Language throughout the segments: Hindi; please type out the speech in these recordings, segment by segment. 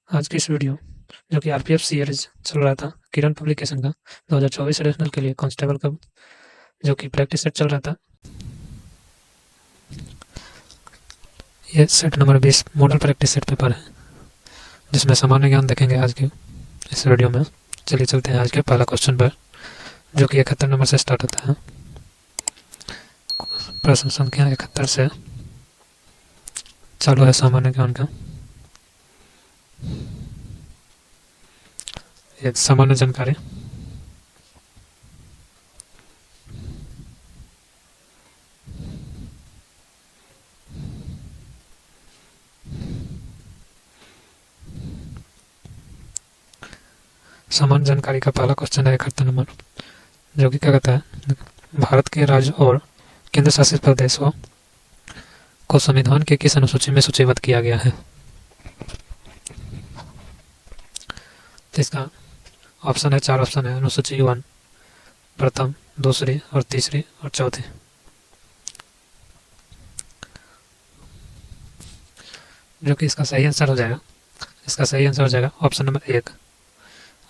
आज की इस वीडियो जो कि आरपीएफ सीरीज चल रहा था किरण पब्लिकेशन का 2024 एडिशनल के लिए कांस्टेबल का जो कि प्रैक्टिस सेट चल रहा था। ये set number 20 model practice set paper है जिसमें सामान्य ज्ञान देखेंगे आज के इस वीडियो में। चलिए चलते हैं आज के पहला क्वेश्चन पर जो कि 71 नंबर से स्टार्ट होता है। प्रश्न संख्या 71 से चालू है सामान्य ज्ञान का। ये सामान्य जानकारी। सामान्य जानकारी का पहला क्वेश्चन है 71 नंबर जो कि क्या कहता है, भारत के राज्य और केंद्र शासित प्रदेशों को संविधान के किस अनुसूची में सूचीबद्ध किया गया है? तो इसका ऑप्शन है, 4 ऑप्शन है। अनुसूची 1, प्रथम, दूसरी और तीसरी और चौथी। जो कि इसका सही आंसर हो जाएगा, इसका सही आंसर हो जाएगा ऑप्शन नंबर 1।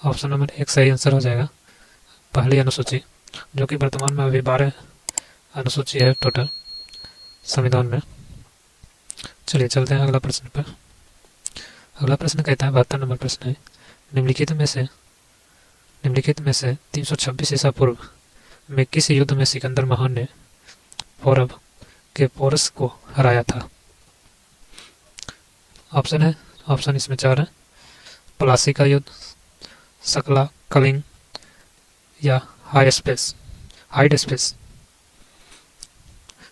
ऑप्शन नंबर 1 सही आंसर हो जाएगा। पहली अनुसूची जो कि वर्तमान में अभी 12 अनुसूची है टोटल संविधान में। चलिए चलते हैं अगला प्रश्न पर। अगला प्रश्न कहता है, 72 नंबर प्रश्न है, निम्नलिखित में से 326 ईसा पूर्व में किस युद्ध में सिकंदर महान ने पौरव के पोरस को हराया था? ऑप्शन है, ऑप्शन इसमें 4 है। प्लासी का युद्ध, सकला, कलिंग या हाइड स्पेस।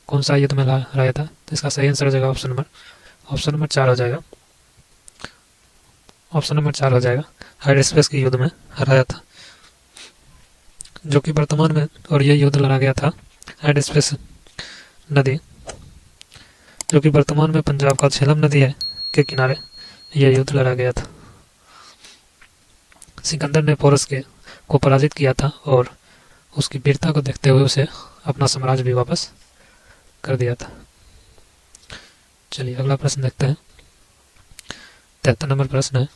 कौन सा युद्ध में हराया था? तो इसका सही आंसर हो जाएगा ऑप्शन नंबर 4 हो जाएगा। ऑप्शन नंबर 4 हो जाएगा, हाइड स्पेस के युद्ध में हराया था, जो कि वर्तमान में, और यह युद्ध लड़ा गया था हाइड स्पेस नदी जो कि वर्तमान में पंजाब का झेलम नदी है के किनारे यह युद्ध लड़ा गया था। सिकंदर ने पोरस को पराजित किया था और उसकी वीरता को देखते हुए उसे अपना साम्राज्य भी वापस कर दिया था। चलिए अगला प्रश्न देखते हैं। 73 नंबर प्रश्न है,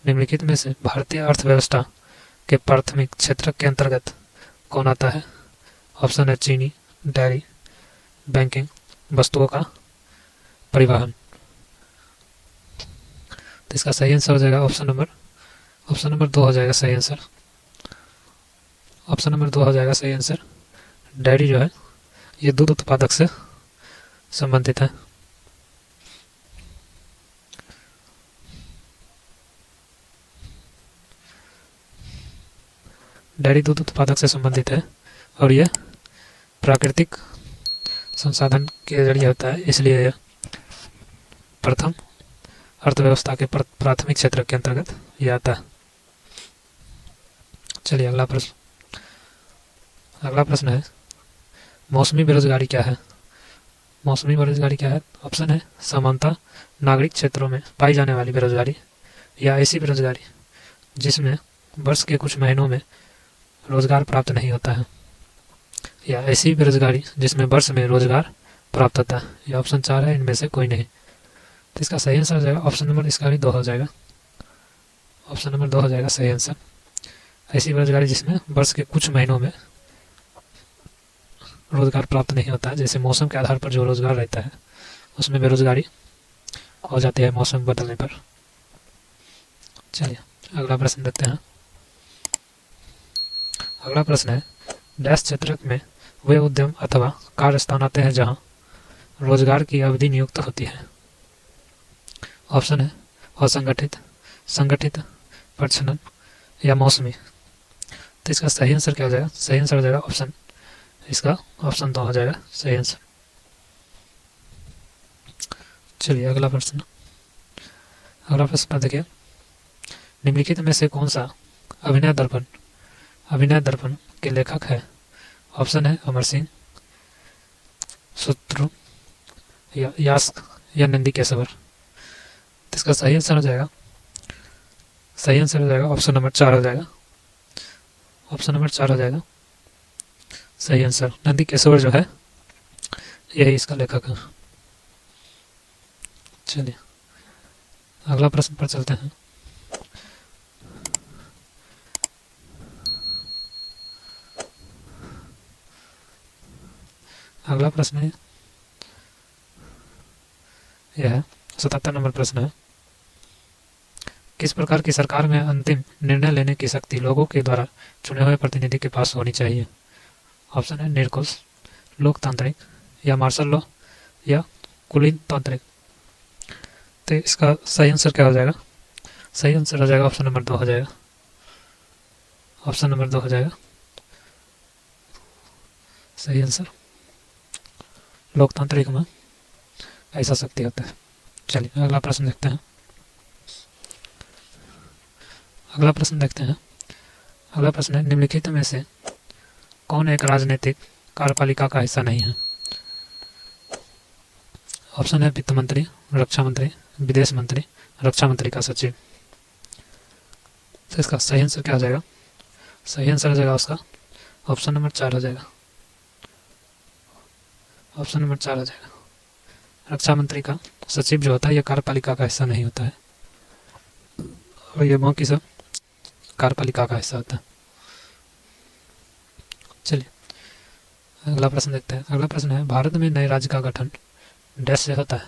निम्नलिखित में से भारतीय अर्थव्यवस्था के प्राथमिक क्षेत्र के अंतर्गत कौन आता है? ऑप्शन है, चीनी, डेयरी, बैंकिंग, वस्तुओं का परिवहन। तो इसका सही आंसर हो जाएगा ऑप्शन नंबर 2 हो जाएगा सही आंसर। ऑप्शन नंबर 2 हो जाएगा सही आंसर। डेयरी जो है ये दूध उत्पादक से संबंधित है। डेयरी दूध उत्पादक से संबंधित है और यह प्राकृतिक संसाधन के जरिए होता है, इसलिए यह प्रथम अर्थव्यवस्था के प्राथमिक क्षेत्र के अंतर्गत यह आता है। चलिए अगला प्रश्न है, मौसमी बेरोजगारी क्या है? मौसमी बेरोजगारी क्या है? ऑप्शन है, सामान्यतः नागरिक क्षेत्रों में पाई जाने वाली बेरोजगारी, या ऐसी बेरोजगारी जिसमें वर्ष के कुछ महीनों में रोजगार प्राप्त नहीं होता है, या ऐसी बेरोजगारी जिसमें वर्ष में रोजगार प्राप्त होता है। यह ऑप्शन 4 है, इनमें से कोई नहीं। तो इसका सही आंसर हो जाएगा ऑप्शन नंबर इसका भी 2 हो जाएगा। ऑप्शन नंबर 2 हो जाएगा सही आंसर। ऐसी बेरोजगारी जिसमें वर्ष के कुछ महीनों में रोजगार प्राप्त नहीं होता है, जैसे मौसम के आधार पर जो रोजगार रहता है उसमें बेरोजगारी हो जाती है मौसम बदलने पर। चलिए अगला प्रश्न देखते हैं। अगला प्रश्न है, डैश क्षेत्र में वे उद्यम अथवा कार्य स्थान आते हैं जहां रोजगार की अवधि नियुक्त होती है। ऑप्शन है, असंगठित, संगठित, प्रच्छन्न या मौसमी। तो इसका सही आंसर क्या हो जाएगा? सही आंसर हो जाएगा ऑप्शन 2 हो जाएगा सही आंसर। चलिए अगला प्रश्न देखिए, निम्नलिखित में से कौन सा अभिनय दर्पण के लेखक है? ऑप्शन है, अमर सिंह, शत्रु, यास्क या नंदी केशवर। तो इसका सही आंसर हो जाएगा ऑप्शन नंबर 4 हो जाएगा। ऑप्शन नंबर 4 हो जाएगा सही आंसर। नंदी केशवर जो है यही इसका लेखक है। चलिए अगला प्रश्न पर चलते हैं। अगला प्रश्न है यह है 77 नंबर प्रश्न है, किस प्रकार की सरकार में अंतिम निर्णय लेने की शक्ति लोगों के द्वारा चुने हुए प्रतिनिधि के पास होनी चाहिए? ऑप्शन है निरंकुश, लोकतांत्रिक, या मार्शल लॉ, या कुलीनतांत्रिक। तो इसका सही आंसर क्या हो जाएगा? सही आंसर हो जाएगा ऑप्शन नंबर 2 हो जाएगा। ऑप्शन नंबर 2 हो जाएगा सही आंसर। लोकतांत्रिक में ऐसा शक्ति होता है। चलिए अगला प्रश्न देखते हैं। अगला प्रश्न देखते हैं। अगला प्रश्न है, निम्नलिखित में से कौन एक राजनीतिक कार्यपालिका का हिस्सा नहीं है? ऑप्शन है वित्त मंत्री, रक्षा मंत्री, विदेश मंत्री, रक्षा मंत्री का सचिव। तो इसका सही आंसर क्या हो जाएगा? सही आंसर हो जाएगा उसका ऑप्शन नंबर 4 हो जाएगा। ऑप्शन नंबर 4 हो जाएगा। रक्षा मंत्री का सचिव जो होता है यह कार्यपालिका का हिस्सा नहीं होता है, और ये बाकी सब कार्यपालिका का हिस्सा होता है। चलिए अगला प्रश्न देखते हैं। अगला प्रश्न है, भारत में नए राज्य का गठन डैश से होता है?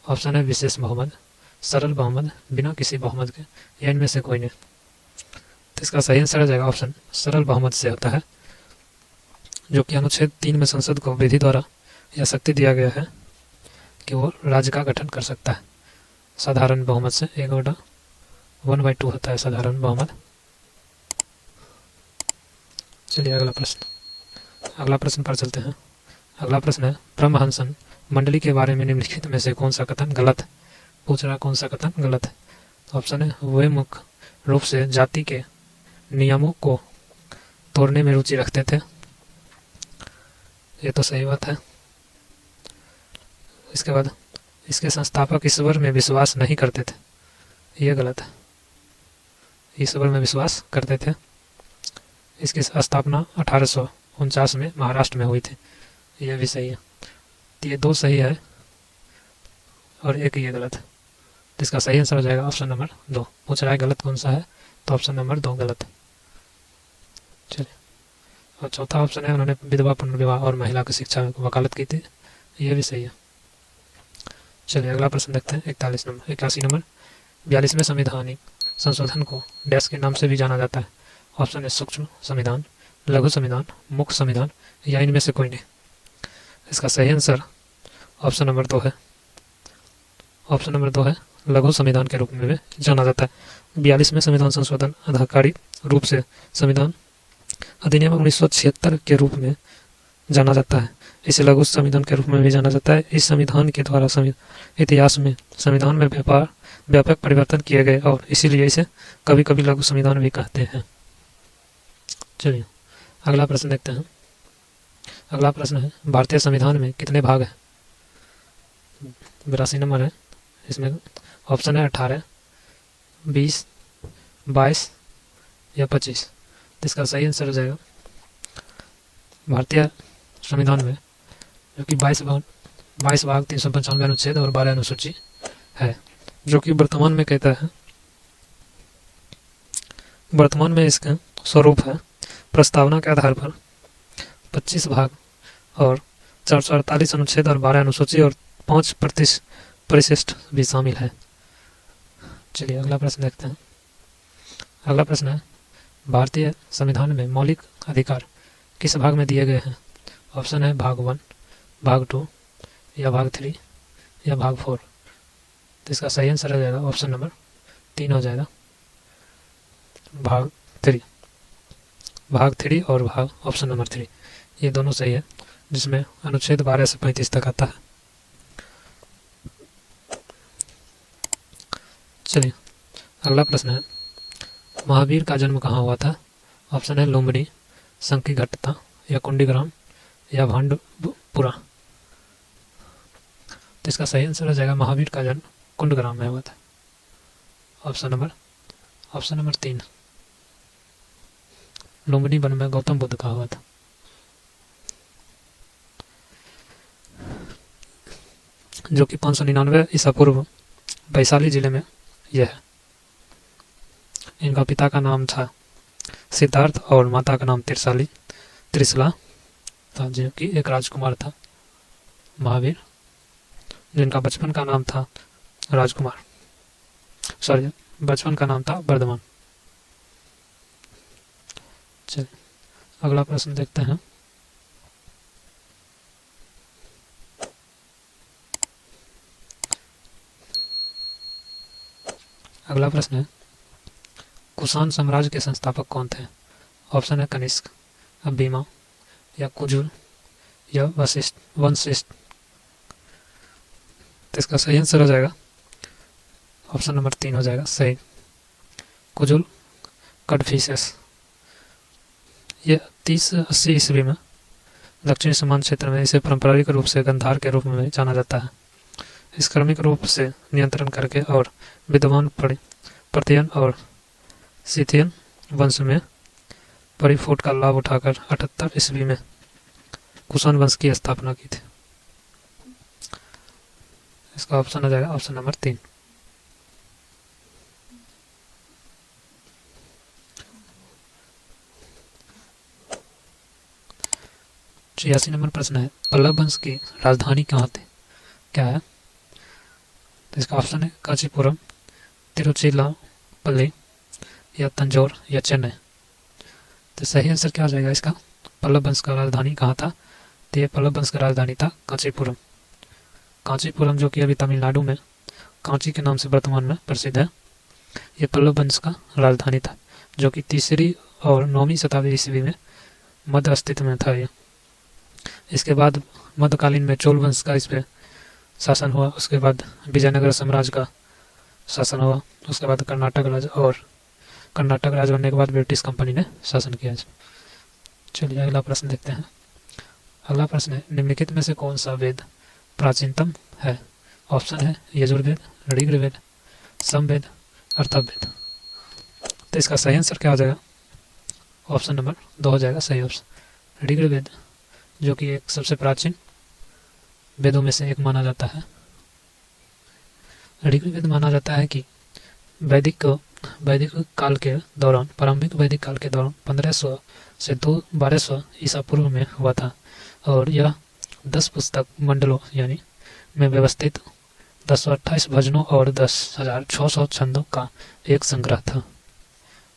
ऑप्शन है विशेष बहुमत, सरल बहुमत, बिना किसी बहुमत के, या इनमें से कोई नहीं। तो इसका सही आंसर हो जाएगा ऑप्शन सरल बहुमत से होता है, जो कि अनुच्छेद 3 में संसद को विधि द्वारा यह शक्ति दिया गया है कि वो राज्य का गठन कर सकता है साधारण बहुमत से। 1/2 होता है साधारण बहुमत। चलिए अगला प्रश्न पर चलते हैं। अगला प्रश्न है, परमहंसन मंडली के बारे में निम्नलिखित में से कौन सा कथन गलत है? पूछ रहा कौन सा कथन गलत है। ऑप्शन है वे मुख्य रूप से जाति के नियमों को तोड़ने में रुचि रखते थे। ये तो सही बात है। इसके बाद इसके संस्थापक ईश्वर में विश्वास नहीं करते थे, ये गलत है। ईश्वर में विश्वास करते थे। इसकी स्थापना 1849 में महाराष्ट्र में हुई थी, यह भी सही है। तो ये 2 सही है और एक ये गलत है। तो इसका सही आंसर हो जाएगा ऑप्शन नंबर 2। पूछ रहा है गलत कौन सा है, तो ऑप्शन नंबर 2 गलत है। चलिए, और चौथा ऑप्शन है उन्होंने विधवा पुनर्विवाह और महिला की शिक्षा में वकालत की थी, यह भी सही है। चलिए अगला प्रश्न देखते हैं। 81 नंबर 42वें संवैधानिक संशोधन को डैश के नाम से भी जाना जाता है? ऑप्शन है सूक्ष्म संविधान, लघु संविधान, मुख्य संविधान, या इनमें से कोई नहीं। इसका सही आंसर ऑप्शन नंबर 2 है। ऑप्शन नंबर 2 है, लघु संविधान के रूप में भी जाना जाता है। 42वें संविधान संशोधन आधिकारिक रूप से संविधान अधिनियम 1976 के रूप में जाना जाता है। इसे लघु संविधान के रूप में भी जाना जाता है। इस संविधान के द्वारा इतिहास में संविधान में व्यापक परिवर्तन किए गए और इसीलिए इसे कभी कभी लघु संविधान भी कहते हैं। चलिए अगला प्रश्न देखते हैं। अगला प्रश्न है, भारतीय संविधान में कितने भाग हैं? 82 नंबर है। इसमें ऑप्शन है 18, 20, 22 या 25। इसका सही आंसर हो जाएगा भारतीय संविधान में, जो कि 22 भाग 395 अनुच्छेद और 12 अनुसूची है, जो कि वर्तमान में कहता है, वर्तमान में इसका स्वरूप है प्रस्तावना के आधार पर 25 भाग और 448 अनुच्छेद और 12 अनुसूची और 5 परिशिष्ट भी शामिल है। चलिए अगला प्रश्न देखते हैं। अगला प्रश्न है, भारतीय संविधान में मौलिक अधिकार किस भाग में दिए गए हैं? ऑप्शन है भाग 1, भाग 2, या भाग 3, या भाग 4। तो इसका सही आंसर हो जाएगा ऑप्शन नंबर 3 हो जाएगा, भाग 3। भाग 3 और भाग ऑप्शन नंबर 3 ये दोनों सही है, जिसमें अनुच्छेद 12 से 35 तक आता है। चलिए अगला प्रश्न है, महावीर का जन्म कहाँ हुआ था? ऑप्शन है लुम्बिनी, संकीघट्टा, या कुंडीग्राम, या भांडुपुरा। तो इसका सही आंसर हो जाएगा महावीर का जन्म कुंडग्राम में हुआ था। ऑप्शन नंबर 3 लुम्बिनी वन में गौतम बुद्ध का हुआ था। जो कि 599 ईसा पूर्व वैशाली जिले में यह है। इनका पिता का नाम था सिद्धार्थ और माता का नाम त्रिशला था, जो कि एक राजकुमार था, महावीर, जिनका बचपन का नाम था बचपन का नाम था वर्धमान। चलिए अगला प्रश्न देखते हैं। अगला प्रश्न है, कुषाण साम्राज्य के संस्थापक कौन थे? ऑप्शन है कनिष्क, बीमा, या कुजुल, या वशिष्ठ। तो इसका सही आंसर हो जाएगा ऑप्शन नंबर 3 हो जाएगा सही, कुजुल कड़फिसेस। ये 3080 ईस्वी में दक्षिणी सीमांत क्षेत्र में इसे पारंपरिक रूप से गंधार के रूप में जाना जाता है। इस क्रमिक रूप से नियंत्रण करके और विद्यमान पर्तियन और सिथियन वंश में परिफूट का लाभ उठाकर 78 ईस्वी में कुषाण वंश की स्थापना की थी। इसका ऑप्शन हो जाएगा ऑप्शन नंबर 3। छियासी नंबर प्रश्न है, पल्लव वंश की राजधानी कहाँ थी? क्या है? तो इसका ऑप्शन है कांचीपुरम, तिरुचिरापल्ली, या तंजौर, या चेन्नई। तो सही आंसर क्या हो जाएगा इसका? पल्लव वंश का राजधानी कहाँ था? तो ये पल्लव वंश का राजधानी था कांचीपुरम। कांचीपुरम जो कि अभी तमिलनाडु में कांची के नाम से वर्तमान में प्रसिद्ध है, ये पल्लव वंश का राजधानी था, जो कि 3वीं और 9वीं शताब्दी ईस्वी में मध्य अस्तित्व में था। ये इसके बाद मध्यकालीन में चोल वंश का इस पर शासन हुआ, उसके बाद विजयनगर साम्राज्य का शासन हुआ, उसके बाद कर्नाटक राज्य बनने के बाद ब्रिटिश कंपनी ने शासन किया। चलिए अगला प्रश्न देखते हैं। अगला प्रश्न है, निम्नलिखित में से कौन सा वेद प्राचीनतम है? ऑप्शन है यजुर्वेद, ऋग्वेद, सामवेद, अथर्ववेद। तो इसका सही आंसर क्या हो जाएगा? ऑप्शन नंबर 2 हो जाएगा सही ऑप्शन, ऋग्वेद, जो कि एक सबसे प्राचीन वेदों में से एक माना जाता है। ऋग्वेद माना जाता है कि वैदिक काल के दौरान, प्रारंभिक वैदिक काल के दौरान 1500 से 1200 ईसा पूर्व में हुआ था, और यह 10 पुस्तक मंडलों यानी में व्यवस्थित 1028 भजनों और 10,600 छंदों का एक संग्रह था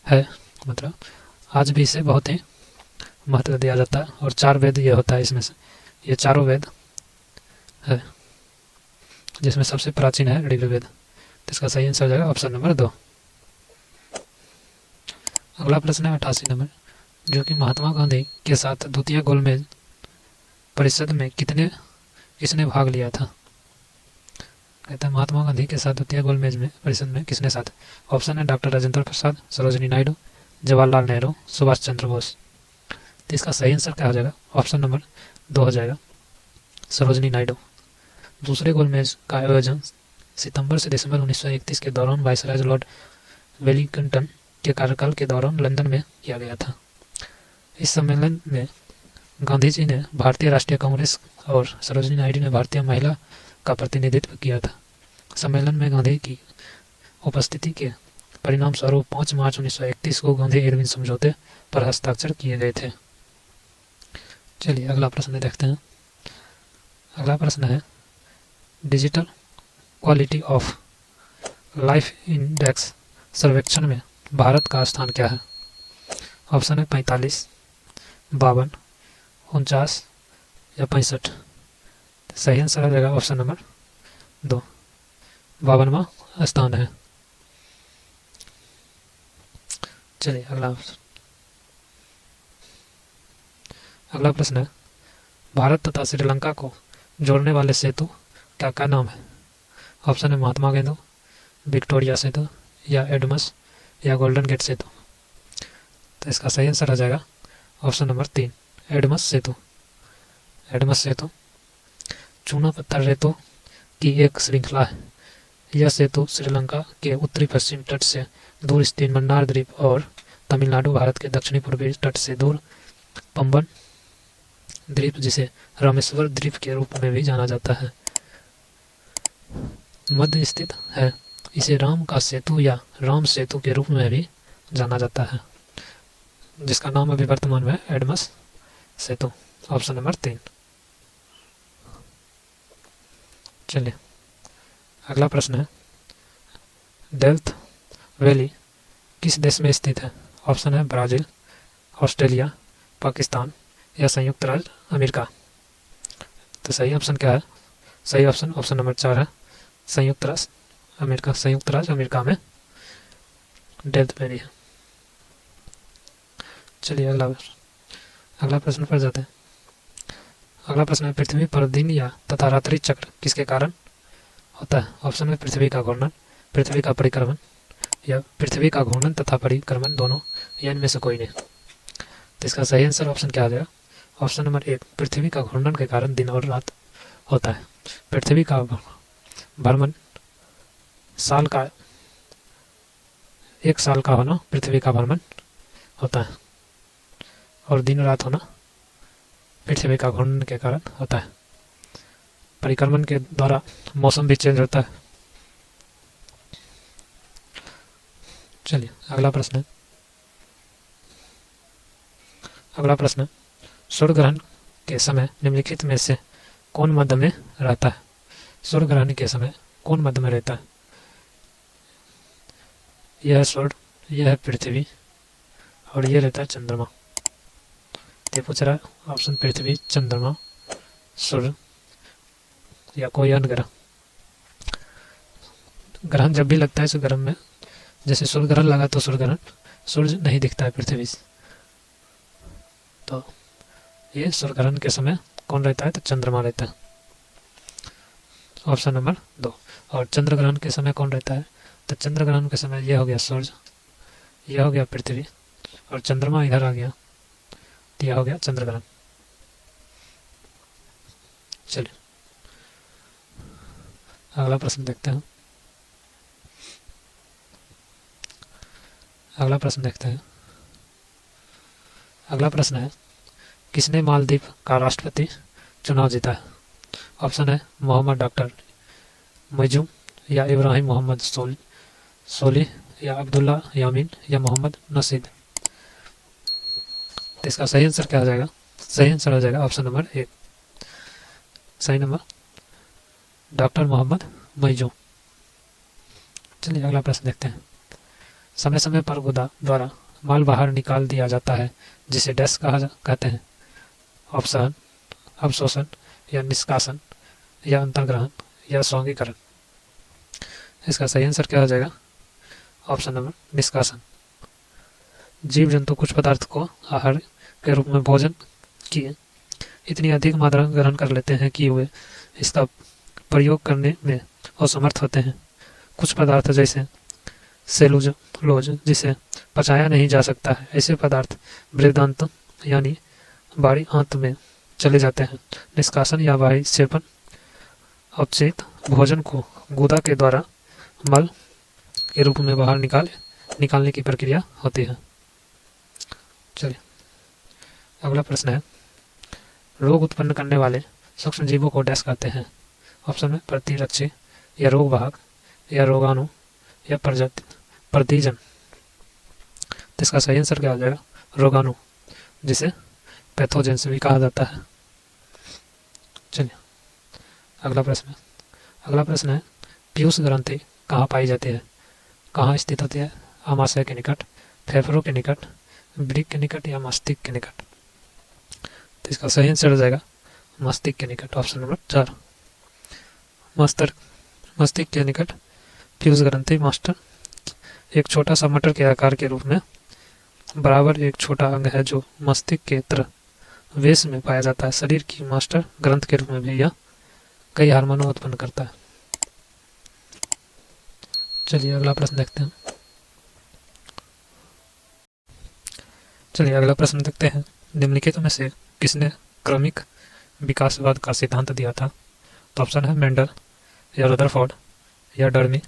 है। मतलब आज भी इसे बहुत ही महत्व दिया जाता है, और 4 वेद ये होता है, इसमें से ये चारों वेद है, जिसमें सबसे प्राचीन है ऋग्वेद। तो इसका सही आंसर हो जाएगा ऑप्शन नंबर 2। अगला प्रश्न है 88 नंबर, जो कि महात्मा गांधी के साथ द्वितीय गोलमेज परिषद में किसने भाग लिया था? कहता है महात्मा गांधी के साथ द्वितीय गोलमेज में परिषद में किसने साथ? ऑप्शन है डॉक्टर राजेंद्र प्रसाद, सरोजिनी नायडू, जवाहरलाल नेहरू, सुभाष चंद्र बोस। तो इसका सही आंसर क्या हो जाएगा? ऑप्शन नंबर 2 हो जाएगा सरोजिनी नायडू। दूसरे गोलमेज का आयोजन सितंबर से दिसंबर 1931 के दौरान वायसराय लॉर्ड वेलिंगटन के कार्यकाल के दौरान लंदन में किया गया था। इस सम्मेलन में गांधी जी ने भारतीय राष्ट्रीय कांग्रेस और सरोजिनी नायडू ने भारतीय महिला का प्रतिनिधित्व किया था। सम्मेलन में गांधी की उपस्थिति के परिणाम स्वरूप 5 मार्च 1931 को गांधी इरविन समझौते पर हस्ताक्षर किए गए थे। चलिए अगला प्रश्न देखते हैं। अगला प्रश्न है, digital quality of life index सर्वेक्षण में भारत का स्थान क्या है? ऑप्शन है 45, 52, 49 या 65। सही आंसर आ जाएगा ऑप्शन नंबर 2, 52वां स्थान है। चलिए अगला प्रश्न है, भारत तथा श्रीलंका को जोड़ने वाले सेतु क्या नाम है? ऑप्शन है महात्मा गांधी, विक्टोरिया सेतु, या एडमस, या गोल्डन गेट सेतु। तो इसका सही आंसर आ जाएगा ऑप्शन नंबर 3, एडमस सेतु। एडमस सेतु चूना पत्थर रेतों की एक श्रृंखला है। यह सेतु श्रीलंका के उत्तरी पश्चिम तट से दूर स्थित मन्नार द्वीप और तमिलनाडु भारत के दक्षिणी पूर्वी तट से दूर पंबन द्वीप, जिसे रामेश्वर द्वीप के रूप में भी जाना जाता है, मध्य स्थित है। इसे राम का सेतु या राम सेतु के रूप में भी जाना जाता है, जिसका नाम अभी वर्तमान में एडमस सेतु। Option number 3। चलिए अगला प्रश्न है, डेल्थ वैली किस देश में स्थित है? ऑप्शन है ब्राज़ील, ऑस्ट्रेलिया, पाकिस्तान या संयुक्त राज्य अमेरिका। तो सही ऑप्शन क्या है? सही ऑप्शन ऑप्शन नंबर 4 है, संयुक्त राज्य अमेरिका। संयुक्त राज्य अमेरिका में डेल्थ वैली है। चलिए अगला प्रश्न पर जाते हैं। अगला प्रश्न है, पृथ्वी पर दिन या तथा रात्रि चक्र किसके कारण होता है? ऑप्शन में पृथ्वी का घूर्णन, पृथ्वी का परिक्रमण या पृथ्वी का घूर्णन तथा परिक्रमण दोनों, या इनमें से कोई नहीं। तो इसका सही आंसर ऑप्शन क्या आ जाएगा? ऑप्शन नंबर 1, पृथ्वी का घूर्णन के कारण दिन और रात होता है। पृथ्वी का भ्रमण साल का, एक साल का होना पृथ्वी का भ्रमण होता है, और दिन रात होना पृथ्वी का घूर्णन के कारण होता है। परिक्रमण के द्वारा मौसम भी चेंज होता है। चलिए अगला प्रश्न है, सूर्य ग्रहण के समय निम्नलिखित में से कौन मध्य में रहता है? सूर्य ग्रहण के समय कौन मध्य में रहता है? यह है सूर्य, यह है पृथ्वी और यह रहता है चंद्रमा। ये पूछ रहा है ऑप्शन पृथ्वी, चंद्रमा, सूर्य या कोई अन्य ग्रह। ग्रहण जब भी लगता है सूर्य ग्रहण में, जैसे सूर्य ग्रहण लगा तो सूर्य नहीं दिखता है पृथ्वी से, तो ये सूर्य ग्रहण के समय कौन रहता है? तो चंद्रमा रहता है। Option number 2। और चंद्र ग्रहण के समय कौन रहता है? तो चंद्र ग्रहण के समय यह हो गया सूर्य, यह हो गया पृथ्वी और चंद्रमा इधर आ गया, तो यह हो गया चंद्र ग्रहण। चलिए अगला प्रश्न देखते हैं। अगला प्रश्न है, किसने मालदीव का राष्ट्रपति चुनाव जीता है? ऑप्शन है मोहम्मद डॉक्टर मजूम या इब्राहिम मोहम्मद सोली या अब्दुल्ला यामीन या मोहम्मद नसीद। तो इसका सही आंसर क्या आ जाएगा? सही आंसर आ जाएगा ऑप्शन नंबर 1, सही नंबर डॉक्टर मोहम्मद मजूम। चलिए अगला प्रश्न देखते हैं। समय समय पर गुदा द्वारा माल बाहर निकाल दिया जाता है, जिसे डैश कहते हैं। ऑप्शन अवशोषण या निष्कासन या अंतर्ग्रहण या स्वांगीकरण। इसका सही आंसर क्या आ जाएगा? ऑप्शन नंबर निष्कासन। जीव जंतु कुछ पदार्थ को आहार के रूप में भोजन की इतनी अधिक मात्रा ग्रहण कर लेते हैं कि वे इसका प्रयोग करने में असमर्थ होते हैं। कुछ पदार्थ जैसे सेलुलोज जिसे पचाया नहीं जा सकता है, ऐसे पदार्थ बृहदान्त यानी बाहरी आंत में चले जाते हैं। निष्कासन या बाह्य सेपन अपचित भोजन को गुदा के द्वारा मल के रूप में बाहर निकालने की प्रक्रिया होती है। चलिए अगला प्रश्न है, रोग उत्पन्न करने वाले सूक्ष्म जीवों को डैश कहते हैं। ऑप्शन में प्रतिरक्षी या रोग वाहक या रोगाणु या प्रतिजन। तो इसका सही आंसर क्या आ जाएगा? रोगाणु, जिसे पैथोजेंस भी कहा जाता है। चलिए अगला प्रश्न है, पीयूष ग्रंथि कहाँ पाई जाती है? कहाँ स्थित होती है? आमाशय के निकट, फेफड़ों के निकट, वृक्क के निकट या मस्तिष्क के निकट। तो इसका सही आंसर हो जाएगा मस्तिष्क के निकट, ऑप्शन नंबर 4। मस्तिष्क के निकट पीयूष ग्रंथि मास्टर एक छोटा सा मटर के आकार के रूप में बराबर एक छोटा अंग है जो मस्तिष्क के तरह वेश में पाया जाता है। शरीर की मास्टर ग्रंथ के रूप में भी यह कई हार्मोनों उत्पन्न करता है। चलिए अगला प्रश्न देखते हैं। निम्नलिखित में से किसने क्रमिक विकासवाद का सिद्धांत दिया था? तो ऑप्शन है मेंडल या रदरफोर्ड या डर्मी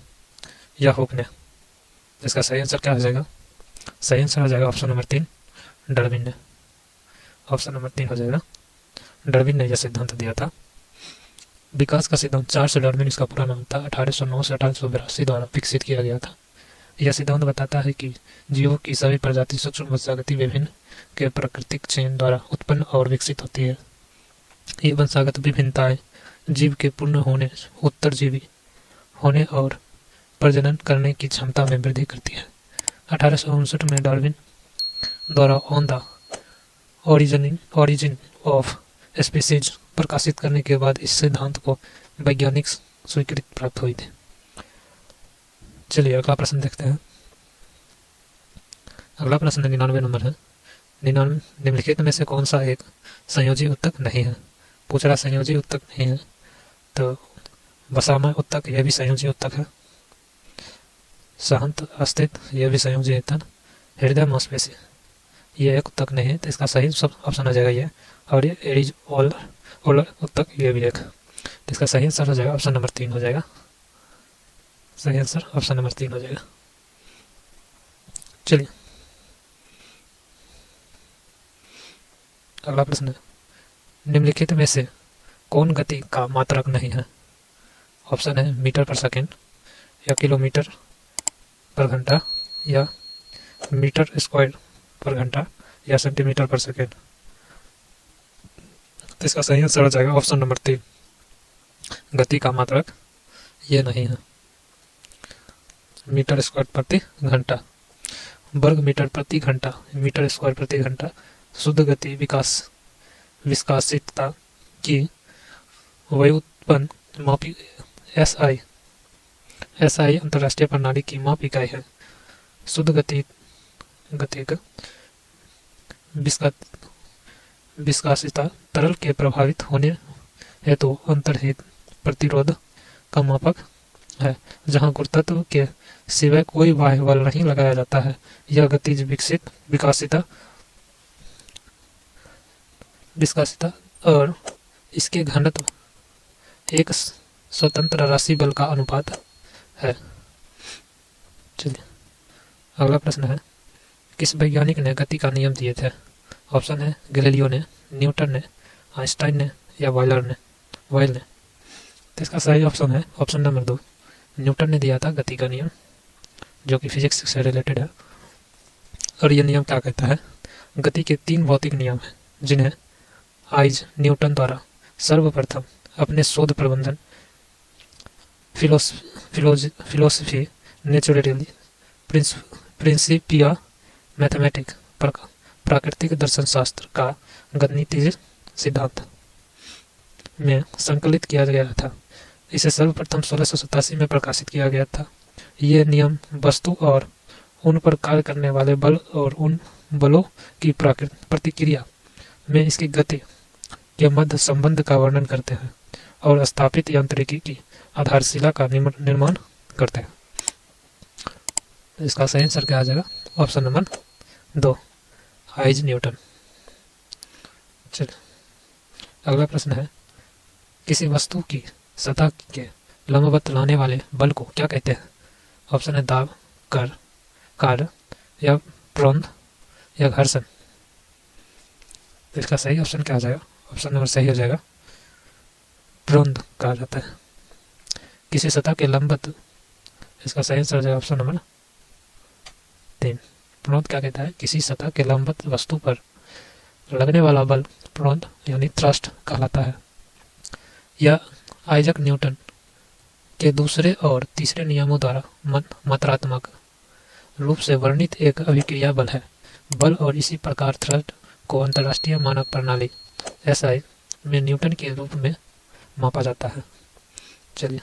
या हुक ने। इसका सही आंसर क्या हो जाएगा? सही आंसर हो जाएगा ऑप्शन नंबर 3, डार्विन ने। ऑप्शन नंबर 3 हो जाएगा, डार्विन ने यह सिद्धांत दिया था। विकास का सिद्धांत चार्ल्स डार्विन इसका पूरा नाम था, 1809 से 1882 द्वारा विकसित किया गया था। यह सिद्धांत बताता है कि जीवों की सभी प्रजाति सूक्ष्म वंशागति विभिन्न के प्राकृतिक चयन द्वारा उत्पन्न और विकसित होती है। ये वंशागत विभिन्नताएं जीव के पूर्ण होने, उत्तरजीवी होने और प्रजनन करने की क्षमता में वृद्धि करती है। 1859 में डार्विन द्वारा on the origin of species प्रकाशित करने के बाद इस सिद्धांत को वैज्ञानिक स्वीकृति प्राप्त हुई थी। चलिए अगला प्रश्न देखते हैं। अगला प्रश्न 99 नंबर है। निम्नलिखित में से कौन सा एक संयोजी उत्तक नहीं है? पूछ रहा संयोजी उत्तक नहीं है तो वसामय उत्तक यह भी संयोजी उत्तक है। सहंत अस्तित्व यह भी संयोजी है। हृदय मांसपेशी ये एक उत्तक नहीं है, तो इसका सही सब ऑप्शन आ जाएगा ये। और ये एरिज ओलर उत्तक ये भी एक, तो इसका सही आंसर हो जाएगा ऑप्शन नंबर 3 हो जाएगा। सही आंसर ऑप्शन नंबर 3 हो जाएगा। चलिए अगला प्रश्न है। निम्नलिखित में से कौन गति का मात्रक नहीं है? ऑप्शन है मीटर पर सेकेंड, या किलोमीटर पर घंटा, या मीटर स्क्वायर पर घंटा, या सेंटीमीटर पर सेकेंड। तो इसका सही आंसर हो जाएगा ऑप्शन नंबर 3, गति का मात्रक ये नहीं है। मीटर स्क्वायर प्रति घंटा, वर्ग मीटर प्रति घंटा, मीटर स्क्वायर प्रति घंटा शुद्ध गति विस्कासितता की व्युत्पन्न मापी एसआई अंतरराष्ट्रीय प्रणाली की माप इकाई है। शुद्ध गतिक विस्कासिता तरल के प्रभावित होने हेतु अंतर्हित प्रतिरोध का मापक है, जहां गुरुत्व के सिवाय कोई बाह्य बल नहीं लगाया जाता है। यह गतिज विस्कासिता और इसके घनत्व एक स्वतंत्र राशि बल का अनुपात है। चलिए अगला प्रश्न है। किस वैज्ञानिक ने गति का नियम दिए थे? ऑप्शन है गैलीलियो ने, न्यूटन ने, आइंस्टाइन ने, या वायल ने। तो इसका सही ऑप्शन है ऑप्शन नंबर 2, न्यूटन ने दिया था गति का नियम, जो कि फिजिक्स से रिलेटेड है। और यह नियम क्या कहता है? गति के 3 भौतिक नियम हैं, जिन्हें आइज न्यूटन द्वारा सर्वप्रथम अपने शोध प्रबंधन फिलोसफी नेचुरली प्रिंसिपिया मैथमेटिक प्राकृतिक दर्शन शास्त्र का गणितीय सिद्धांत में संकलित किया गया था। इसे सर्वप्रथम 1687 में प्रकाशित किया गया था। ये नियम वस्तु और उन पर कार्य करने वाले बल और उन बलों की प्रतिक्रिया में इसकी गति के मध्य संबंध का वर्णन करते हैं और स्थापित यांत्रिकी की आधारशिला का निर्माण करते हैं। इसका सही आंसर क्या आ जाएगा? Option number 2, eyes Newton. चलिए अगला प्रश्न है। किसी वस्तु की सतह के लंबवत लाने वाले बल को क्या कहते हैं? ऑप्शन है दाब, कार्य, या प्रोंद, या घर्षण। तो इसका सही ऑप्शन क्या आ जाएगा? ऑप्शन नंबर सही हो जाएगा, प्रोंद कहा जाता है। किसी सतह के लंबवत, इसका सही आंसर हो जाएगा ऑप्शन नंबर 3, प्रोंद क्या कहता है? किसी सतह के लंबवत वस्तु पर लगने वाला बल प्रोंद यानी थ्रस्ट कहलाता है। यह आइजक न्यूटन के दूसरे और तीसरे नियमों द्वारा मात्रात्मक रूप से वर्णित एक अभिक्रिया बल है। बल और इसी प्रकार थ्रस्ट को अंतर्राष्ट्रीय मानक प्रणाली एसआई में न्यूटन के रूप में मापा जाता है। चलिए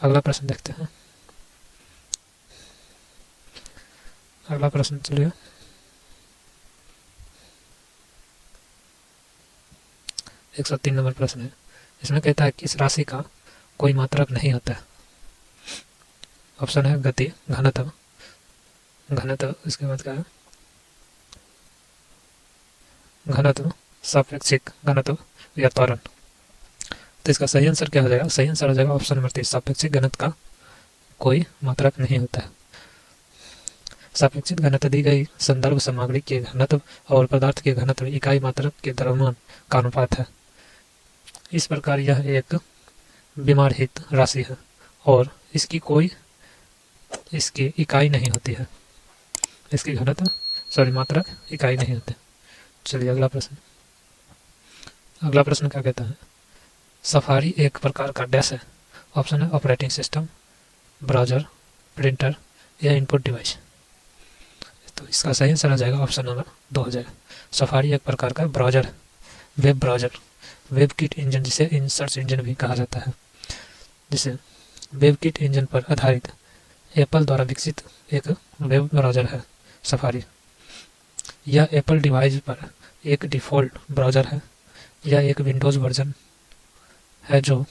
अगला प्रश्न देखते हैं। अगला प्रश्न चलिए 103 नंबर प्रश्न है। इसमें कहता है कि इस राशि का कोई मात्रक नहीं होता है। ऑप्शन है गति, घनत्व, इसके बाद क्या है? घनत्व, सापेक्षिक घनत्व, या त्वरण। तो इसका सही आंसर क्या हो जाएगा? सही आंसर हो जाएगा ऑप्शन नंबर 3, सापेक्षिक घनत्व का कोई मात्रक नहीं होता है। सापेक्षिक घनत्व दी गई संदर्भ सामग्री के घनत्व और पदार्थ के घनत्व इकाई मात्रक के द्रव्यमान का अनुपात है। इस प्रकार यह एक बीमारहित राशि है और इसकी इकाई नहीं होती है, इसकी घनत्व मात्रक इकाई नहीं होती। चलिए अगला प्रश्न क्या कहता है? सफारी एक प्रकार का डैश है। ऑप्शन है ऑपरेटिंग सिस्टम, ब्राउजर, प्रिंटर या इनपुट डिवाइस। तो इसका सही आंसर आ जाएगा ऑप्शन नंबर 2 हो जाएगा। सफारी एक प्रकार का browser, web browser, WebKit engine जिसे सर्च इंजन भी कहा जाता है, जिसे वेबकिट इंजन पर आधारित एप्पल द्वारा विकसित एक वेब ब्राउजर है सफारी। यह एप्पल डिवाइस पर एक डिफ़ॉल्ट ब्राउज़र है। यह एक विंडोज़ वर्जन है जो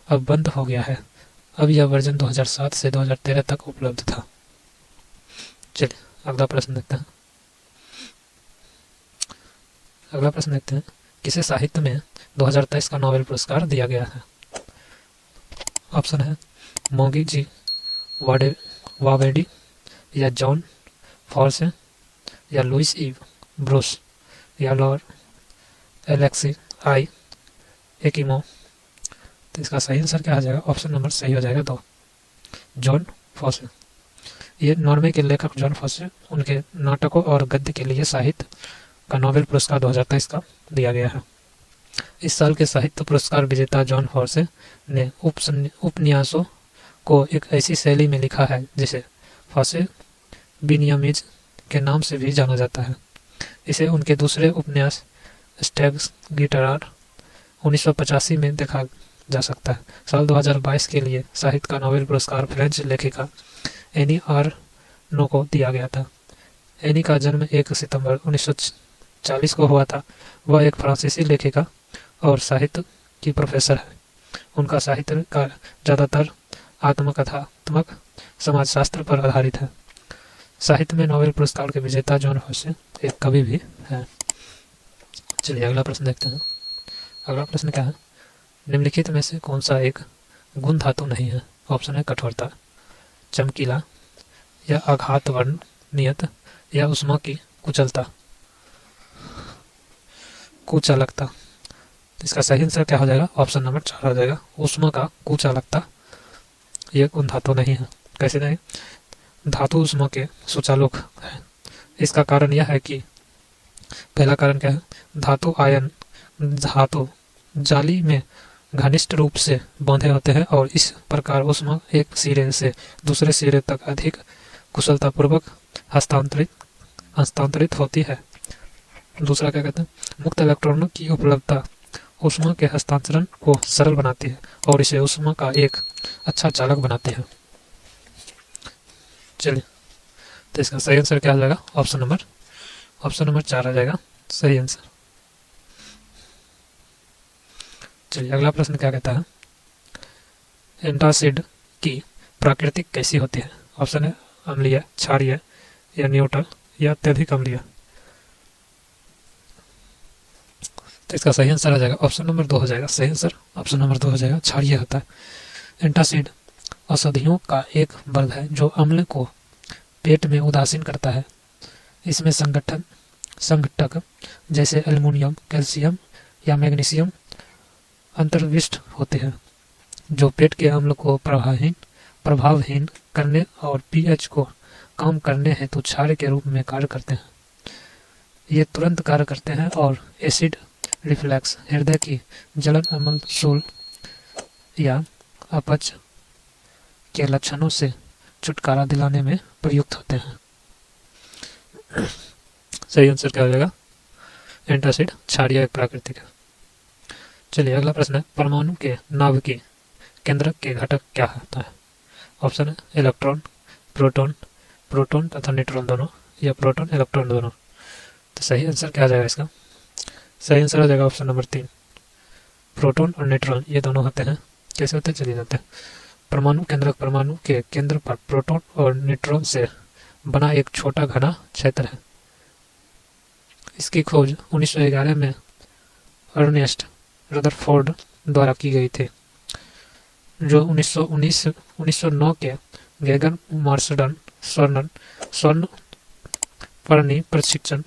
अब बंद हो गया है। अब यह वर्जन 2007 से 2013 तक उपलब्ध था। चलिए अगला प्रश्न देखते हैं। किसे साहित्य में 2023 का नोबेल पुरस्कार दिया गया है? ऑप्शन है मोगी जी वावेडी या जॉन फॉर्से या लुइस ईव ब्रूस या लॉर्ड एलेक्सी आई एकिमो। तो इसका सही आंसर क्या आ जाएगा? ऑप्शन नंबर सही हो जाएगा 2, जॉन फॉसे। ये नॉर्वे के लेखक जॉन फॉसे, उनके नाटकों और गद्य के लिए साहित्य का नोबेल पुरस्कार 2023 का दिया गया है। इस साल के साहित्य पुरस्कार विजेता जॉन फॉसे ने उपन्यासों को एक ऐसी शैली में लिखा है जिसे फॉसे बिनियामीज के नाम से भी जाना जाता है। इसे उनके दूसरे उपन्यास स्टैग्स गिटार 1985 में देखा जा सकता है। साल 2022 के लिए साहित्य का नोबेल पुरस्कार फ्रेंच लेखिका एनी आर्नो को दिया गया था। एनी का जन्म 1 सितंबर 1940 को हुआ था। वह एक फ्रांसीसी लेखिका और साहित्य की प्रोफेसर है। उनका साहित्य का ज़्यादातर आत्मकथात्मक समाजशास्त्र पर आधारित है। साहित्य में नोबेल पुरस्कार के विजेता जॉन फॉसे एक कवि भी है। चलिए अगला प्रश्न देखते हैं। अगला प्रश्न क्या है? निम्नलिखित में से कौन सा एक गुण धातु नहीं है? ऑप्शन है कठोरता, चमकीला या आघात वर्ण नियत या ऊष्मा की कुचालकता। इसका सही आंसर क्या हो जाएगा? ऑप्शन नंबर 4 हो जाएगा, ऊष्मा का कुचालकता। यह गुण धातु नहीं है। कैसे नहीं? धातु ऊष्मा के सुचालक है। इसका कारण यह है कि पहला कारण क्या है? धातु जाली में घनिष्ठ रूप से बंधे होते हैं और इस प्रकार ऊष्मा एक सिरे से दूसरे सिरे तक अधिक कुशलतापूर्वक हस्तांतरित होती है। दूसरा क्या कहते हैं? मुक्त इलेक्ट्रॉनों की उपलब्धता ऊष्मा के हस्तांतरण को सरल बनाती है और इसे ऊष्मा का एक अच्छा चालक बनाती है। चलिए तो इसका सही आंसर क्या आ जाएगा? ऑप्शन नंबर 4 आ जाएगा सही आंसर। चलिए अगला प्रश्न क्या कहता है? एंटासिड की प्राकृतिक कैसी होती है? ऑप्शन है अम्लीय, क्षारीय या न्यूट्रल या अत्यधिक अम्लीय। तो इसका सही आंसर आ जाएगा ऑप्शन नंबर 2 हो जाएगा सही आंसर। ऑप्शन नंबर 2 हो जाएगा, क्षारीय होता है। एंटासिड औषधियों का एक वर्ग है जो अम्ल को पेट में उदासीन करता है। इसमें संघटक जैसे एल्युमिनियम, कैल्शियम या मैग्नीशियम अंतर्विष्ट होते हैं जो पेट के अम्ल को प्रभावहीन करने और पीएच को कम करने हेतु क्षार के रूप में कार्य करते हैं। ये तुरंत कार्य करते हैं और एसिड रिफ्लक्स, हृदय की जलन, अम्लशूल या अपच के लक्षणों से छुटकारा दिलाने में प्रयुक्त होते हैं। सही आंसर क्या हो जाएगा? एंटासिड क्षारीय एक प्राकृतिक है। चलिए अगला प्रश्न है, परमाणु के नाभिकीय केंद्रक के घटक क्या होता है? ऑप्शन है इलेक्ट्रॉन, प्रोटॉन तथा न्यूट्रॉन दोनों या प्रोटॉन इलेक्ट्रॉन दोनों। तो सही आंसर क्या आ जाएगा इसका? सही आंसर आ जाएगा ऑप्शन नंबर 3, प्रोटॉन और न्यूट्रॉन ये दोनों होते हैं। कैसे होते हैं चलिए जानते हैं। परमाणु केंद्रक परमाणु के केंद्र पर प्रोटॉन और न्यूट्रॉन से बना एक छोटा घना क्षेत्र है। इसकी खोज 1911 में अर्नेस्ट रदरफोर्ड द्वारा की गई थी, जो 1909 के गैगन मार्सडन स्वर्ण परनी प्रशिक्षण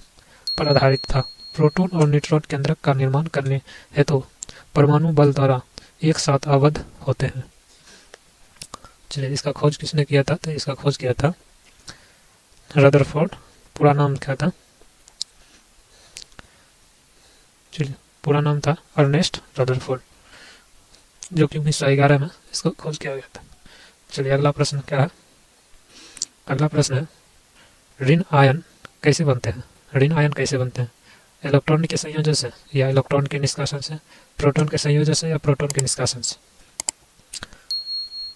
पर आधारित था। प्रोटॉन और न्यूट्रॉन केंद्रक का निर्माण करने हेतु परमाणु बल द्वारा एक साथ आबद्ध होते हैं। चलिए, इसका खोज किसने किया था? तो इसका खोज किया था रदरफोर्ड। पूरा नाम क्या था? चलिए, पूरा नाम था अर्नेस्ट रदरफोर्ड, जो कि 1911 में इसको खोज किया गया था। चलिए, अगला प्रश्न क्या है? अगला प्रश्न है, ऋण आयन कैसे बनते हैं? ऋण आयन कैसे बनते हैं? इलेक्ट्रॉन के संयोजन से, या इलेक्ट्रॉन के निष्कासन से, प्रोटॉन के संयोजन से, या प्रोटॉन के निष्कासन से?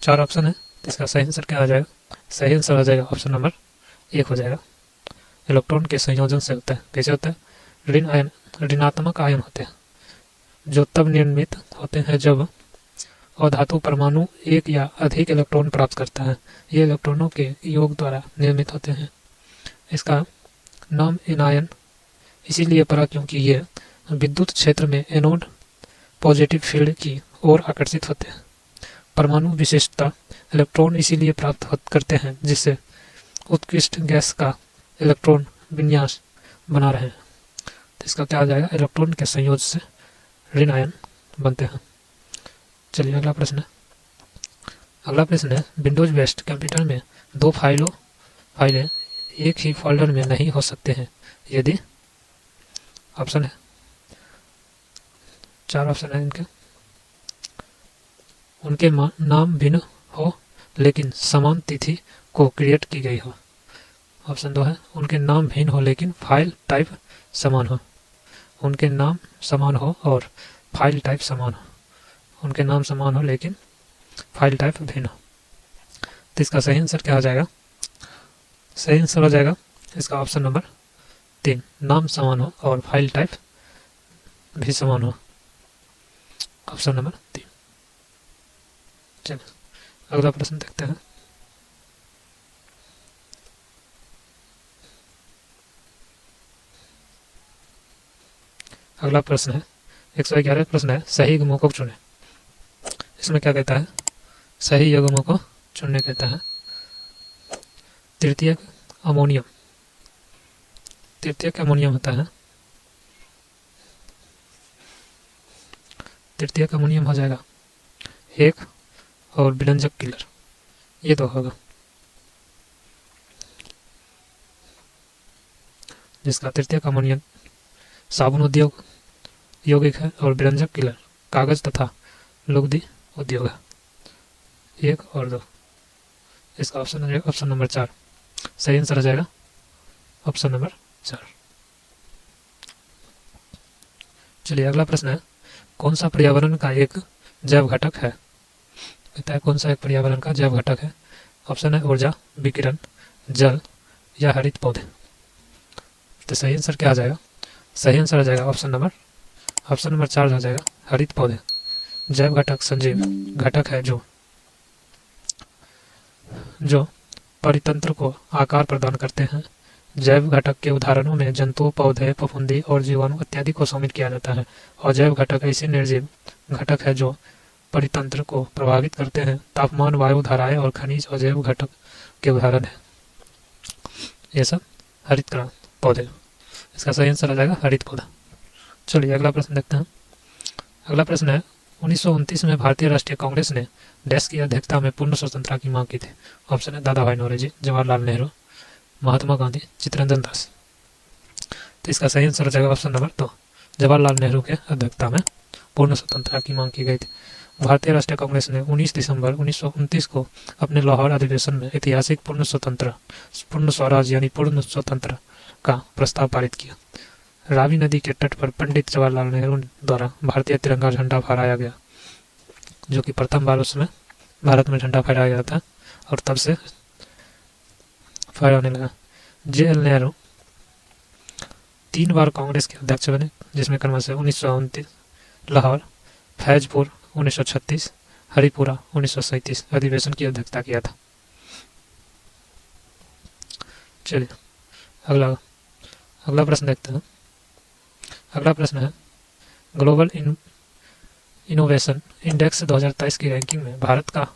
4 ऑप्शन है, इसका सही आंसर क्या आ जाएगा? सही आंसर आ जाएगा ऑप्शन नंबर 1 हो जाएगा। इलेक्ट्रॉन के संयोजन से होता है। कैसे होता है? ऋण आयन ऋणात्मक आयन होते हैं, जो तब निर्मित होते हैं जब अधातु परमाणु एक या अधिक इलेक्ट्रॉन प्राप्त करता है। ये इलेक्ट्रॉनों के योग द्वारा निर्मित होते हैं। इसका नाम एनायन इसीलिए पड़ा क्योंकि ये विद्युत क्षेत्र में एनोड पॉजिटिव फील्ड की ओर आकर्षित होते हैं। परमाणु विशेषता इलेक्ट्रॉन इसीलिए प्राप्त करते हैं जिससे उत्कृष्ट गैस का इलेक्ट्रॉन विन्यास बना रहे हैं। तो इसका क्या आ जाएगा? इलेक्ट्रॉन के संयोजन से ऋण आयन बनते हैं। चलिए, अगला प्रश्न है। अगला प्रश्न है, विंडोज बेस्ड कंप्यूटर में 2 फाइलें एक ही फोल्डर में नहीं हो सकते हैं यदि। ऑप्शन है, 4 ऑप्शन है इनके। उनके नाम भिन्न हो लेकिन समान तिथि को क्रिएट की गई हो। ऑप्शन 2 है, उनके नाम भिन्न हो लेकिन फाइल टाइप समान हो। उनके नाम समान हो और फाइल टाइप समान हो। उनके नाम समान हो लेकिन फाइल टाइप भिन्न हो। तो इसका सही आंसर क्या आ जाएगा? सही आंसर हो जाएगा इसका ऑप्शन नंबर 3, नाम समान हो और फाइल टाइप भी समान हो। Option number 3। चलिए, अगला प्रश्न देखते हैं। अगला प्रश्न है, 111 प्रश्न है, सही युग्मों को चुनें। इसमें क्या कहता है? सही युग्मों को चुनने कहता है। तृतीयक अमोनियम होता है। तृतीयक अमोनियम हो जाएगा 1, और विलंजक किलर, ये तो होगा। जिसका तृतीयक अमोनियम साबुन उद्योग यौगिक है और विलंजक किलर कागज तथा लुगदी उद्योग है। 1 और 2, इसका ऑप्शन नंबर 4 सही आंसर आ जाएगा। Option number 4। चलिए, अगला प्रश्न है, कौन सा पर्यावरण का एक जैव घटक है? कहता है, कौन सा एक पर्यावरण का जैव घटक है? ऑप्शन है, ऊर्जा, विकिरण, जल, या हरित पौधे। तो सही आंसर क्या आ जाएगा? सही आंसर आ जाएगा ऑप्शन नंबर 4 आ जाएगा, हरित पौधे। जैव घटक संजीव घटक है जो परितंत्र को आकार प्रदान करते हैं। जैव घटक के उदाहरणों में जंतु, पौधे, फफूंदी और जीवाणु इत्यादि को शामिल किया जाता है। और जैव घटक ऐसे निर्जीव घटक है जो परितंत्र को प्रभावित करते हैं। तापमान, वायु धाराएं और खनिज और जैव घटक के उदाहरण है। ये सब हरित पौधे। इसका सही आंसर आ जाएगा हरित पौधा। चलिए, अगला प्रश्न देखते हैं। अगला प्रश्न है, 1929 में भारतीय राष्ट्रीय कांग्रेस ने देश की अध्यक्षता में पूर्ण स्वतंत्रता की मांग की थी। ऑप्शन है, दादा भाई नौरोजी, जवाहरलाल नेहरू, महात्मा गांधी, चित्तरंजन दास। तो इसका सही आंसर हो जाएगा ऑप्शन नंबर 2, जवाहरलाल नेहरू के अध्यक्षता में पूर्ण स्वतंत्रता की मांग की गई थी। भारतीय राष्ट्रीय कांग्रेस ने 19 दिसंबर 1929 को अपने लाहौर अधिवेशन में ऐतिहासिक पूर्ण स्वराज यानी पूर्ण स्वतंत्र का प्रस्ताव पारित किया। रावी नदी के तट पर पंडित जवाहरलाल नेहरू द्वारा भारतीय तिरंगा झंडा फहराया गया, जो कि प्रथम बार उसमें भारत में झंडा फहराया गया था और तब से फहराने लगा। JL नेहरू 3 बार कांग्रेस के अध्यक्ष बने, जिसमें क्रमशः 1929 लाहौर, फैजपुर 1936, हरिपुरा 1937 अधिवेशन की अध्यक्षता किया था। चलिए, अगला प्रश्न देखते हैं। अगला प्रश्न है, ग्लोबल इनोवेशन इंडेक्स 2023 की रैंकिंग में भारत का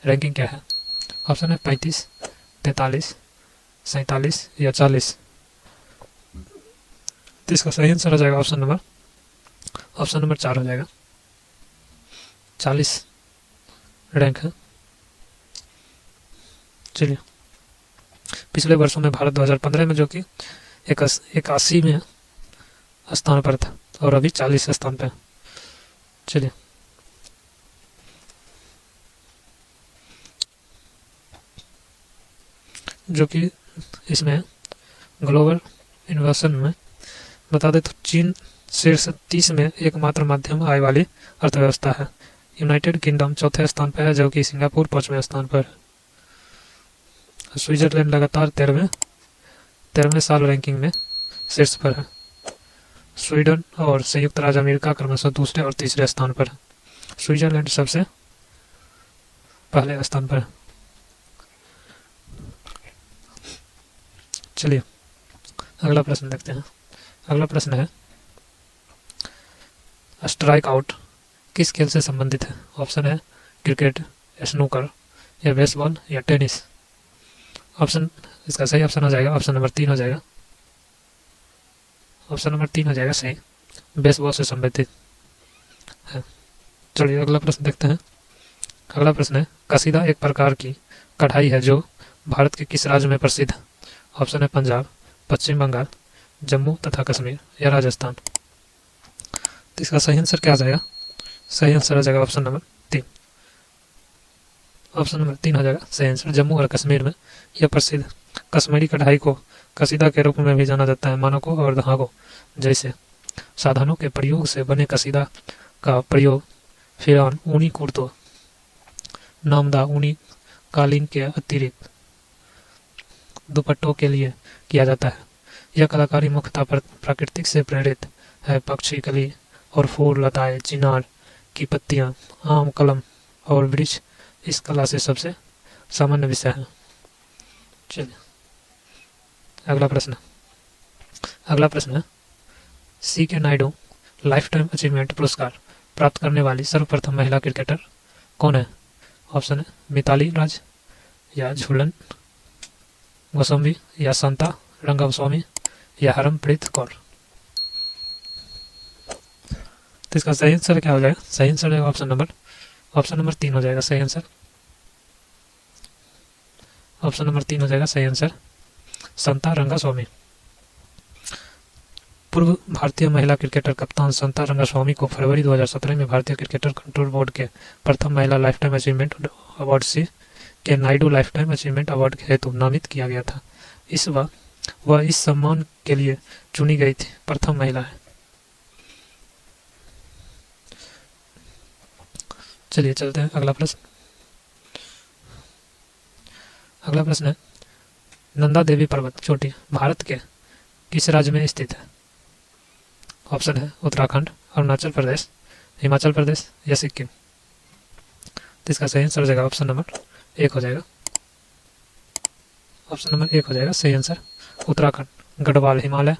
रैंकिंग क्या है? ऑप्शन है 35, 43, 47 या 40। तो इसका सही आंसर हो जाएगा ऑप्शन नंबर 4 हो जाएगा। 40 रैंक है। चलिए, पिछले वर्षों में भारत 2015 में जो कि 81वें स्थान पर था और अभी 40 स्थान पे है। चलिए, जो कि इसमें ग्लोबल इन्वेस्टन में बता दें तो चीन शीर्ष 30 में एकमात्र मध्यम आय वाली अर्थव्यवस्था है। यूनाइटेड किंगडम चौथे स्थान पर है, जबकि सिंगापुर 5वें स्थान पर है। स्विट्जरलैंड लगातार 13वें साल रैंकिंग में शीर्ष पर है। स्वीडन और संयुक्त राज्य अमेरिका क्रमशः दूसरे और तीसरे स्थान पर है। स्विट्जरलैंड सबसे पहले स्थान पर है। चलिए, अगला प्रश्न देखते हैं। अगला प्रश्न है, स्ट्राइक आउट किस खेल से संबंधित है? ऑप्शन है क्रिकेट, स्नूकर या बेसबॉल या टेनिस। ऑप्शन, इसका सही ऑप्शन हो जाएगा ऑप्शन नंबर 3 हो जाएगा। ऑप्शन नंबर 3 हो जाएगा सही, बेसबॉल से संबंधित है। चलिए, अगला प्रश्न देखते हैं। अगला प्रश्न है, कसीदा एक प्रकार की कढ़ाई है जो भारत के किस राज्य में प्रसिद्ध है? ऑप्शन है पंजाब, पश्चिम बंगाल, जम्मू तथा कश्मीर या राजस्थान। तो इसका सही आंसर क्या आ जाएगा? सही आंसर हो जाएगा ऑप्शन नंबर 3। ऑप्शन नंबर 3 हो जाएगा सही आंसर। जम्मू और कश्मीर में यह प्रसिद्ध कश्मीरी कढ़ाई को कसीदा के रूप में भी जाना जाता है। मानकों और धागों जैसे साधनों के प्रयोग से बने कसीदा का प्रयोग फिरौन, ऊनी कुर्तों, नामदा ऊनी कालीन के अतिरिक्त दुपट्टों के लिए किया जाता है। यह कलाकारी मुख्यतः प्राकृतिक से प्रेरित है। पक्षी, कली और फूल, लताएं, चिनार की पत्तियां, आम, कलम और वृक्ष इस कला से सबसे सामान्य विषय है। चलिए, अगला प्रश्न है, सी के नायडू लाइफ टाइम अचीवमेंट पुरस्कार प्राप्त करने वाली सर्वप्रथम महिला क्रिकेटर कौन है? ऑप्शन है मिताली राज या झूलन गोस्वामी या शांता रंगास्वामी या हरमप्रीत कौर। तो इसका सही आंसर क्या हो जाएगा? सही आंसर है ऑप्शन नंबर 3 हो जाएगा सही आंसर। ऑप्शन नंबर 3 हो जाएगा सही आंसर, शांता रंगास्वामी। पूर्व भारतीय महिला क्रिकेटर कप्तान शांता रंगास्वामी को फरवरी 2017 में भारतीय क्रिकेटर कंट्रोल बोर्ड के प्रथम महिला लाइफ टाइम अचीवमेंट अवार्ड सी के Naidu life time achievement award हेतु नामित किया गया था। वह इस सम्मान के लिए चुनी गई थी प्रथम महिला है। चलिए, चलते हैं अगला प्रश्न है, नंदा देवी पर्वत चोटी भारत के किस राज्य में स्थित है? ऑप्शन है उत्तराखंड, अरुणाचल प्रदेश, हिमाचल प्रदेश या सिक्किम। तो इसका सही आंसर हो जाएगा ऑप्शन नंबर 1 हो जाएगा। ऑप्शन नंबर 1 हो जाएगा सही आंसर, उत्तराखंड। गढ़वाल हिमालय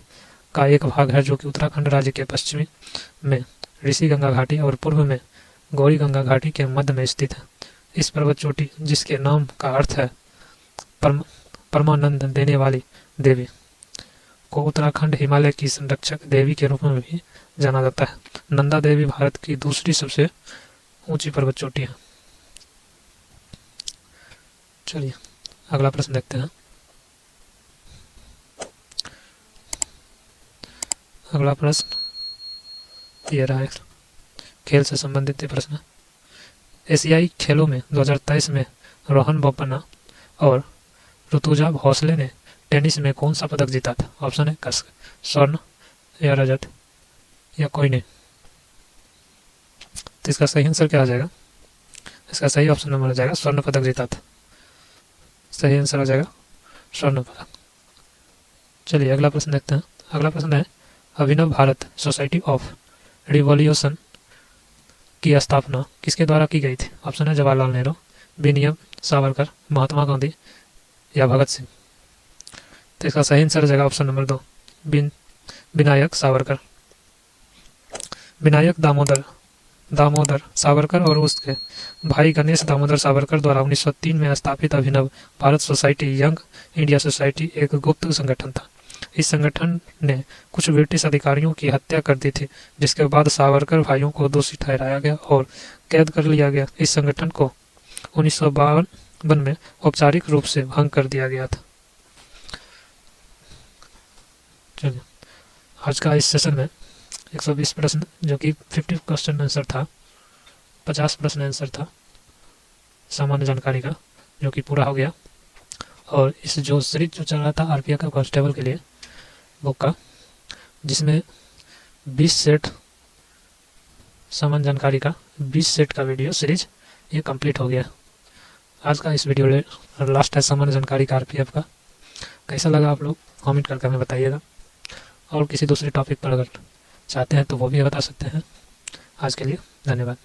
का एक भाग है जो कि उत्तराखंड राज्य के पश्चिमी में ऋषि गंगा घाटी और पूर्व में गौरी गंगा घाटी के मध्य में स्थित है। इस पर्वत चोटी, जिसके नाम का अर्थ है परमानंद देने वाली देवी, को उत्तराखंड हिमालय की संरक्षक देवी के रूप में भी जाना जाता है। नंदा देवी भारत की दूसरी सबसे ऊंची पर्वत चोटी है। चलिए, अगला प्रश्न देखते हैं। अगला प्रश्न ये रहा है, खेल से संबंधित प्रश्न। एशियाई खेलों में 2023 में रोहन बोपन्ना और ऋतुजा भोसले ने टेनिस में कौन सा पदक जीता था? ऑप्शन है स्वर्ण या रजत या कोई नहीं। तो इसका सही आंसर क्या हो जाएगा? इसका सही ऑप्शन नंबर हो जाएगा स्वर्ण पदक जीता था। सही आंसर हो जाएगा स्वर्ण पदक। चलिए, अगला प्रश्न देखते हैं। अगला प्रश्न है, अभिनव भारत सोसाइटी ऑफ रिवॉल्यूशन की स्थापना किसके द्वारा की गई थी? ऑप्शन है जवाहरलाल नेहरू, विनियम सावरकर, महात्मा गांधी या भगत सिंह। तो इसका सही आंसर हो जाएगा ऑप्शन नंबर 2, विनायक सावरकर। विनायक दामोदर सावरकर और उसके भाई गणेश दामोदर सावरकर द्वारा 1903 में स्थापित Abhinav Bharat society young India society एक गुप्त संगठन था। इस संगठन ने कुछ ब्रिटिश अधिकारियों की हत्या कर दी थी, जिसके बाद सावरकर भाइयों को दोषी ठहराया गया और कैद कर लिया गया। इस संगठन को 1952 में औपचारिक रूप से भंग कर दिया गया था। चलिए, आज का इस सेशन में 120 प्रश्न, जो कि 50 क्वेश्चन आंसर था, 50 प्रश्न आंसर था सामान्य जानकारी का, जो कि पूरा हो गया। और इस जो सीरीज जो चल रहा था आरपीएफ का कांस्टेबल के लिए बुक का, जिसमें 20 सेट सामान्य जानकारी का 20 सेट का वीडियो सीरीज ये कंप्लीट हो गया। आज का इस वीडियो लास्ट है सामान्य जानकारी का आरपीएफ का। कैसा लगा आप लोग कमेंट करके हमें बताइएगा, और किसी दूसरे टॉपिक पर अगर चाहते हैं तो वो भी बता सकते हैं। आज के लिए धन्यवाद।